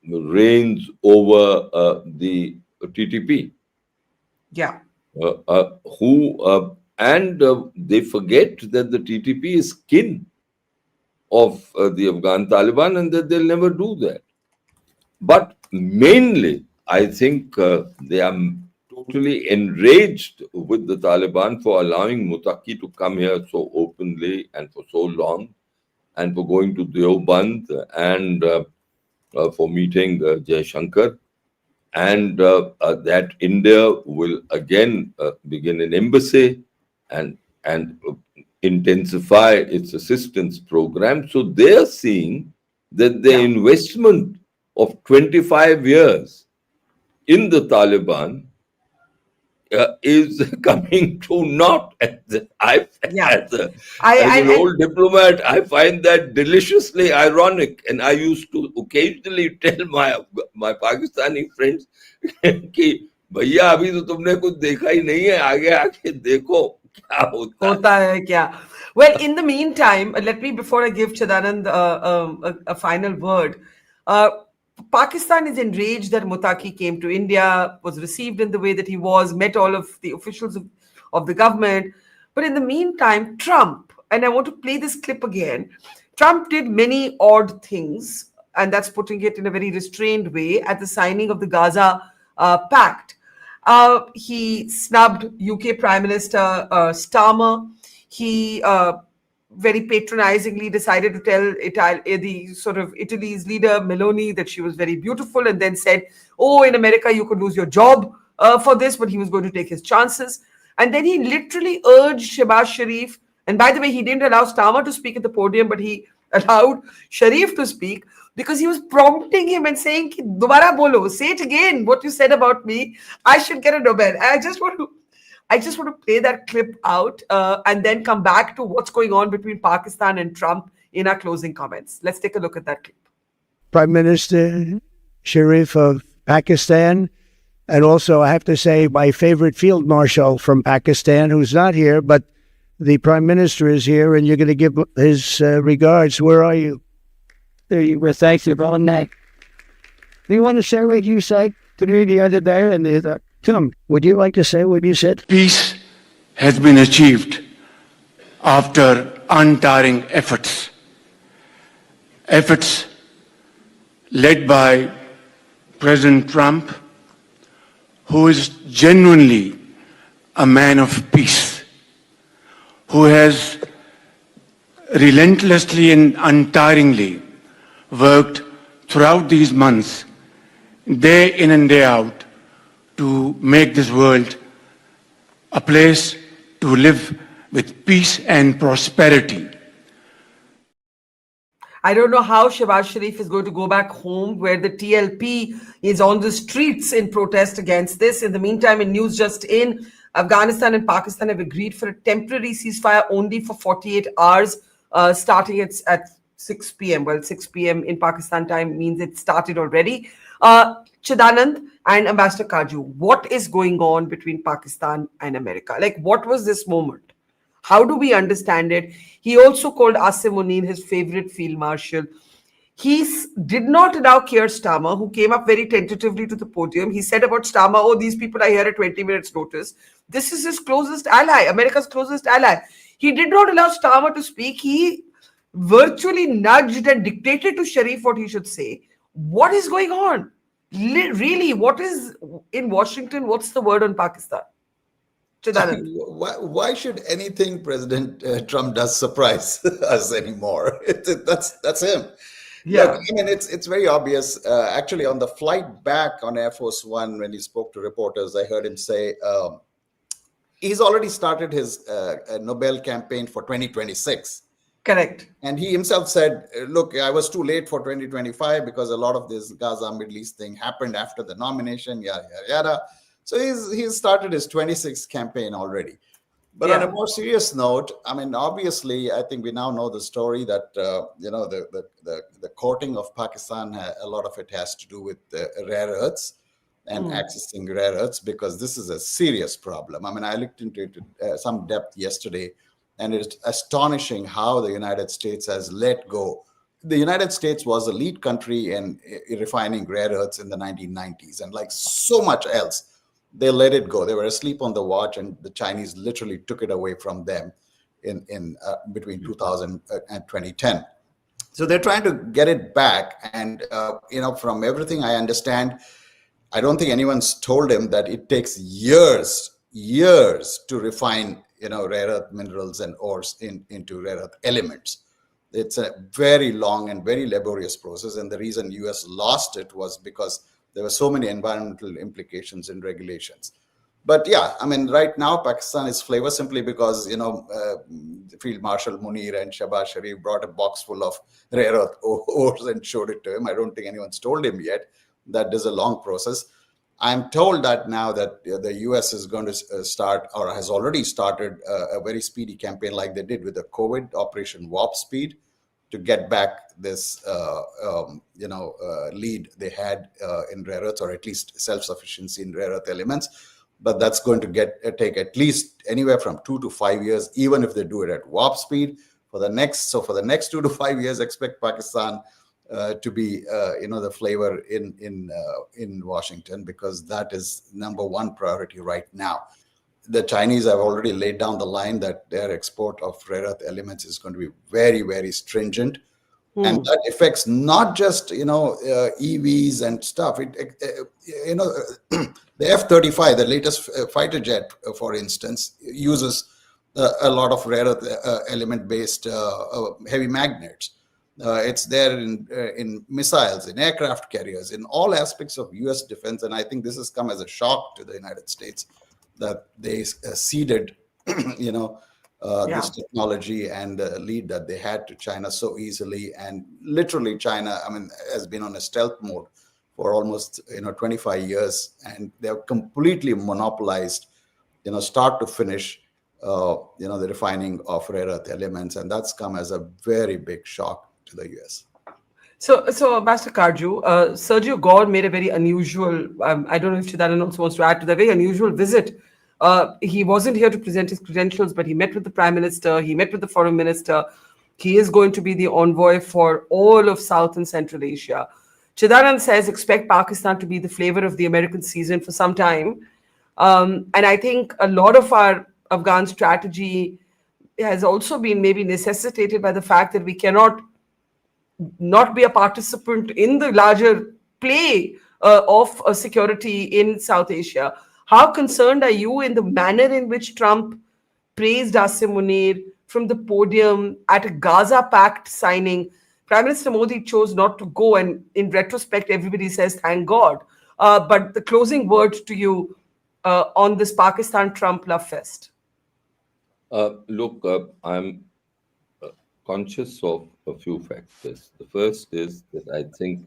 reins over the TTP. Yeah. And they forget that the TTP is kin of the Afghan Taliban and that they'll never do that. But mainly, I think they are totally enraged with the Taliban for allowing Mutaqi to come here so openly and for so long, and for going to Deoband and for meeting Jaishankar, and that India will again begin an embassy and intensify its assistance program. So they are seeing that the investment of 25 years in the Taliban is coming to naught. As an old diplomat, I find that deliciously ironic, and I used to occasionally tell my Pakistani friends कि भैया अभी तो तुमने कुछ देखा ही नहीं है, आगे आके देखो क्या होता है क्या. Well, in the meantime, let me, before I give Chidanand a final word, Pakistan is enraged that Mutaqi came to India, was received in the way that he was, met all of the officials of the government. But in the meantime, Trump, and I want to play this clip again, Trump did many odd things, and that's putting it in a very restrained way, at the signing of the Gaza Pact. He snubbed UK Prime Minister Starmer. He very patronizingly decided to tell Italy's leader Meloni that she was very beautiful, and then said, oh, in America you could lose your job for this, but he was going to take his chances. And then he literally urged Shehbaz Sharif, and by the way, he didn't allow Starmer to speak at the podium, but he allowed Sharif to speak, because he was prompting him and saying, Dobara bolo, say it again, what you said about me, I should get a Nobel. I just want to play that clip out and then come back to what's going on between Pakistan and Trump in our closing comments. Let's take a look at that clip. Prime Minister Sharif of Pakistan, and also I have to say my favorite field marshal from Pakistan, who's not here, but the Prime Minister is here, and you're going to give his regards. Where are you? There you were. Thanks for all night. Do you want to say what you said to me the other day? And they thought, Tim, would you like to say what you said? Peace has been achieved after untiring efforts. Efforts led by President Trump, who is genuinely a man of peace, who has relentlessly and untiringly worked throughout these months, day in and day out, to make this world a place to live with peace and prosperity. I don't know how Shehbaz Sharif is going to go back home, where the TLP is on the streets in protest against this. In the meantime, in news just in, Afghanistan and Pakistan have agreed for a temporary ceasefire only for 48 hours, starting at 6 p.m. Well, 6 p.m. in Pakistan time means it started already. Chidanand and Ambassador Kaju, what is going on between Pakistan and America? Like, what was this moment? How do we understand it? He also called Asim Munir his favorite field marshal. He did not allow Keir Starmer, who came up very tentatively to the podium. He said about Starmer, oh, these people are here at 20 minutes notice. This is his closest ally, America's closest ally. He did not allow Starmer to speak. He virtually nudged and dictated to Sharif what he should say. What is going on? Really, what is in Washington? What's the word on Pakistan? Chidanand. Why should anything President Trump does surprise us anymore? That's him. Look, Yeah, I mean, it's very obvious. Actually, on the flight back on Air Force One, when he spoke to reporters, I heard him say he's already started his Nobel campaign for 2026. correct. And he himself said, look, I was too late for 2025 because a lot of this Gaza Middle East thing happened after the nomination, yada, yada, yada. So he's started his 26th campaign already. But on a Yeah. more serious note, I mean, obviously, I think we now know the story that, the courting of Pakistan, a lot of it has to do with rare earths and accessing rare earths, because this is a serious problem. I mean, I looked into it some depth yesterday, and it's astonishing how the United States has let go. The United States was the lead country in refining rare earths in the 1990s, and like so much else, they let it go. They were asleep on the watch, and the Chinese literally took it away from them in between 2000 and 2010. So they're trying to get it back. And, from everything I understand, I don't think anyone's told him that it takes years to refine, rare earth minerals and ores into rare earth elements. It's a very long and very laborious process. And the reason US lost it was because there were so many environmental implications and regulations. But yeah, I mean, right now, Pakistan is flavor simply because, Field Marshal Munir and Shahbaz Sharif brought a box full of rare earth ores and showed it to him. I don't think anyone's told him yet that there's a long process. I'm told that now that the US is going to start, or has already started, a very speedy campaign like they did with the COVID, Operation Warp Speed, to get back this, lead they had in rare earths, or at least self-sufficiency in rare earth elements. But that's going to take at least anywhere from 2 to 5 years, even if they do it at warp speed. For the next 2 to 5 years, expect Pakistan to be, the flavor in Washington, because that is number one priority right now. The Chinese have already laid down the line that their export of rare earth elements is going to be very, very stringent. And that affects not just, EVs and stuff. The F-35, the latest fighter jet, for instance, uses a lot of rare earth element-based heavy magnets. It's there in missiles, in aircraft carriers, in all aspects of U.S. defense. And I think this has come as a shock to the United States that they ceded, this technology and the lead that they had to China so easily. And literally China, I mean, has been on a stealth mode for almost, 25 years. And they're completely monopolized, start to finish, the refining of rare earth elements. And that's come as a very big shock to the US. So Master Karju, Sergio Gore made a very unusual, I don't know if Chidanand also wants to add to that, very unusual visit. He wasn't here to present his credentials, but he met with the Prime Minister, he met with the Foreign Minister. He is going to be the envoy for all of South and Central Asia. Chidanand says, expect Pakistan to be the flavor of the American season for some time. And I think a lot of our Afghan strategy has also been maybe necessitated by the fact that we cannot not be a participant in the larger play of security in South Asia. How concerned are you in the manner in which Trump praised Asim Munir from the podium at a Gaza Pact signing? Prime Minister Modi chose not to go, and in retrospect, everybody says, thank God. But the closing word to you on this Pakistan-Trump love fest. Look, I'm conscious of a few factors. The first is that I think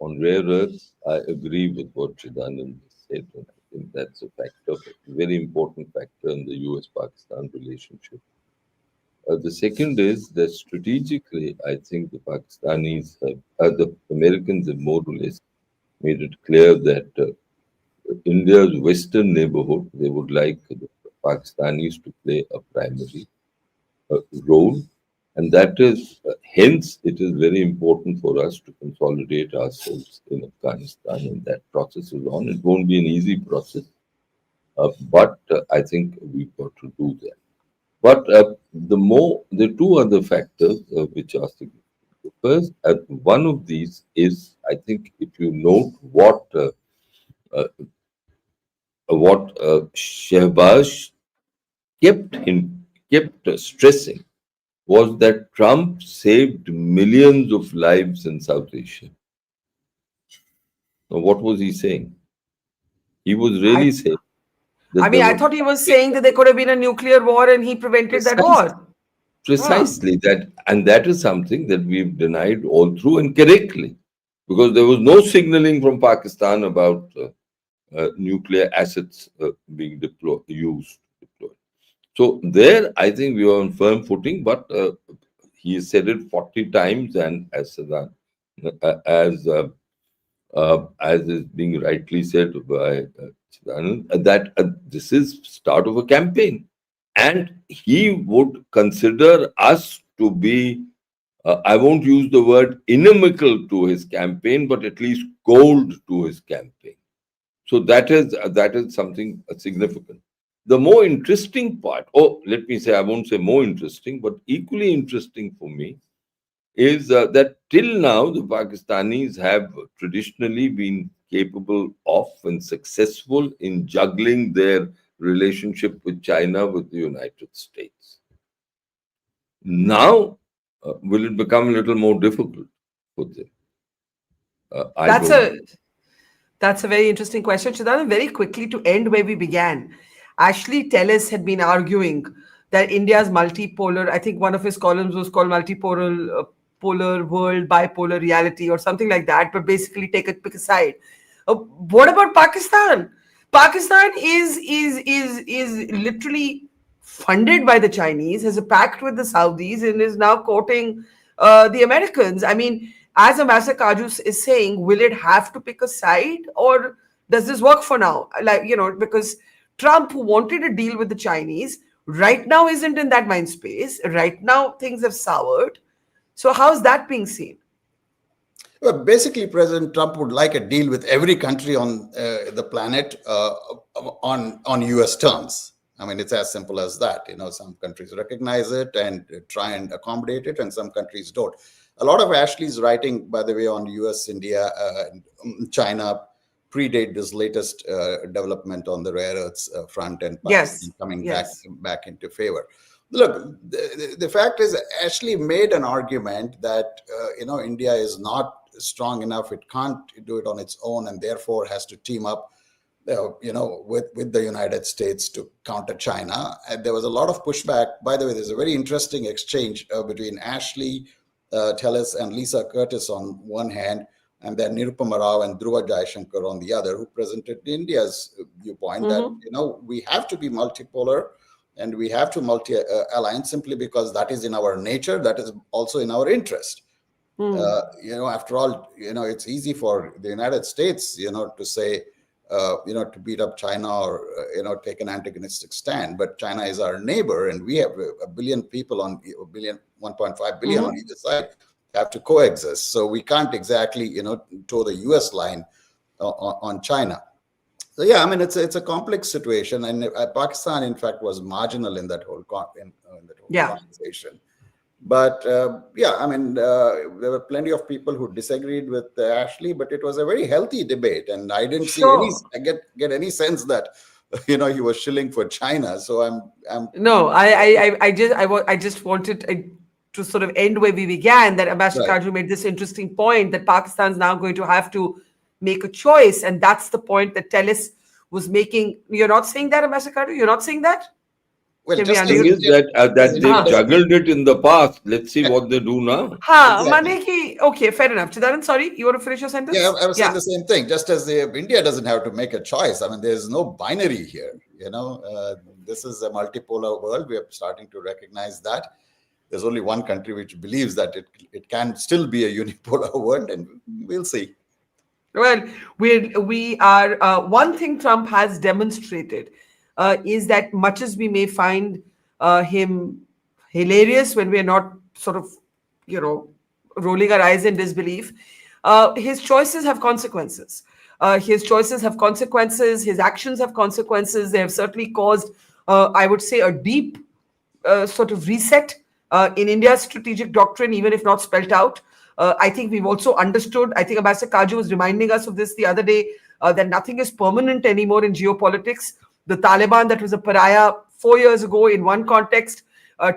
on rare earths, I agree with what Chidanand said. And I think that's a factor, a very important factor in the US-Pakistan relationship. The second is that strategically, I think the Pakistanis, the Americans have more or less made it clear that India's western neighborhood, they would like the Pakistanis to play a primary role. And that is, hence, it is very important for us to consolidate ourselves in Afghanistan. And that process is on. It won't be an easy process. But I think we've got to do that. But the are two other factors which are significant. The First, one of these is, I think, if you note what Shehbaz kept stressing was that Trump saved millions of lives in South Asia. Now, what was he saying? He was really saying that I mean, I thought he was saying that there could have been a nuclear war and he prevented that war. Precisely that, and that is something that we've denied all through, and correctly, because there was no signaling from Pakistan about nuclear assets being used. So there, I think we are on firm footing, but he has said it 40 times, and as is being rightly said by Sadanand, that this is start of a campaign, and he would consider us to be, I won't use the word inimical to his campaign, but at least cold to his campaign. So that is something significant. The more interesting part, let me say, I won't say more interesting, but equally interesting for me, is that till now the Pakistanis have traditionally been capable of and successful in juggling their relationship with China with the United States. Now, will it become a little more difficult for them? That's a very interesting question, Chidana. Very quickly, to end where we began, Ashley Tellis had been arguing that India's multipolar, I think one of his columns was called Multipolar Polar World, Bipolar Reality, or something like that, but basically pick a side. What about Pakistan? Pakistan is literally funded by the Chinese, has a pact with the Saudis, and is now courting the Americans. I mean, as Ambassador Kaju is saying, will it have to pick a side, or does this work for now? Because Trump, who wanted a deal with the Chinese, right now isn't in that mind space. Right now, things have soured. So how's that being seen? Well, basically, President Trump would like a deal with every country on the planet on U.S. terms. I mean, it's as simple as that. Some countries recognize it and try and accommodate it, and some countries don't. A lot of Ashley's writing, by the way, on U.S., India, and China predate this latest development on the rare earths front, and Pakistan coming back into favor. Look, the fact is, Ashley made an argument that India is not strong enough; it can't do it on its own, and therefore has to team up, with the United States to counter China. And there was a lot of pushback. By the way, there's a very interesting exchange between Ashley Tellis and Lisa Curtis on one hand, and then Nirupama Rao and Dhruva Jaishankar on the other, who presented India's viewpoint that we have to be multipolar and we have to multi-align simply because that is in our nature, that is also in our interest. After all, it's easy for the United States, to say, to beat up China or, take an antagonistic stand. But China is our neighbor, and we have a billion people 1.5 billion on either side have to coexist. So we can't exactly, toe the US line on China. So yeah, I mean, it's a complex situation, and Pakistan, in fact, was marginal in that whole conversation. But I mean, there were plenty of people who disagreed with Ashley, but it was a very healthy debate, and I didn't see get any sense that he was shilling for China. So I just wanted to sort of end where we began. That Ambassador Kaju made this interesting point that Pakistan's now going to have to make a choice, and that's the point that Tellis was making. You're not saying that, Ambassador Kaju? You're not saying that? Well, the thing is that they've juggled it in the past. Let's see what they do now. Okay, fair enough. Chidaran, sorry, you want to finish your sentence? Yeah, I was saying the same thing. Just as India doesn't have to make a choice. I mean, there's no binary here. This is a multipolar world. We are starting to recognize that. There's only one country which believes that it can still be a unipolar world, and we'll see. Well, we are. One thing Trump has demonstrated is that much as we may find him hilarious when we are not sort of, rolling our eyes in disbelief, his choices have consequences. His choices have consequences. His actions have consequences. They have certainly caused, I would say, a deep sort of reset in India's strategic doctrine, even if not spelt out. I think we've also understood, I think Ambassador Kaju was reminding us of this the other day, that nothing is permanent anymore in geopolitics. The Taliban that was a pariah 4 years ago in one context,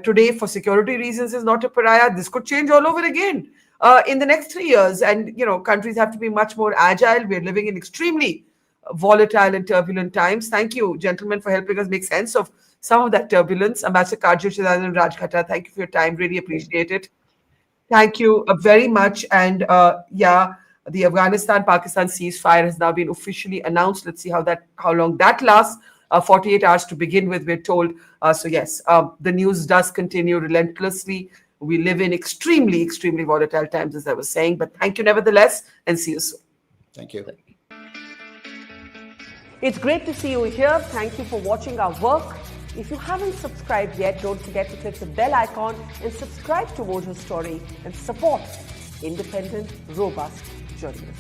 today for security reasons is not a pariah. This could change all over again in the next 3 years. And, countries have to be much more agile. We're living in extremely volatile and turbulent times. Thank you, gentlemen, for helping us make sense of some of that turbulence. Ambassador Kaju, Chidanand, and Rajkhatta, thank you for your time. Really appreciate it. Thank you very much. And the Afghanistan-Pakistan ceasefire has now been officially announced. Let's see how long that lasts. 48 hours to begin with, we're told. So yes, the news does continue relentlessly. We live in extremely, extremely volatile times, as I was saying. But thank you nevertheless, and see you soon. Thank you. It's great to see you here. Thank you for watching our work. If you haven't subscribed yet, don't forget to click the bell icon and subscribe to Mojo Story and support independent, robust journalism.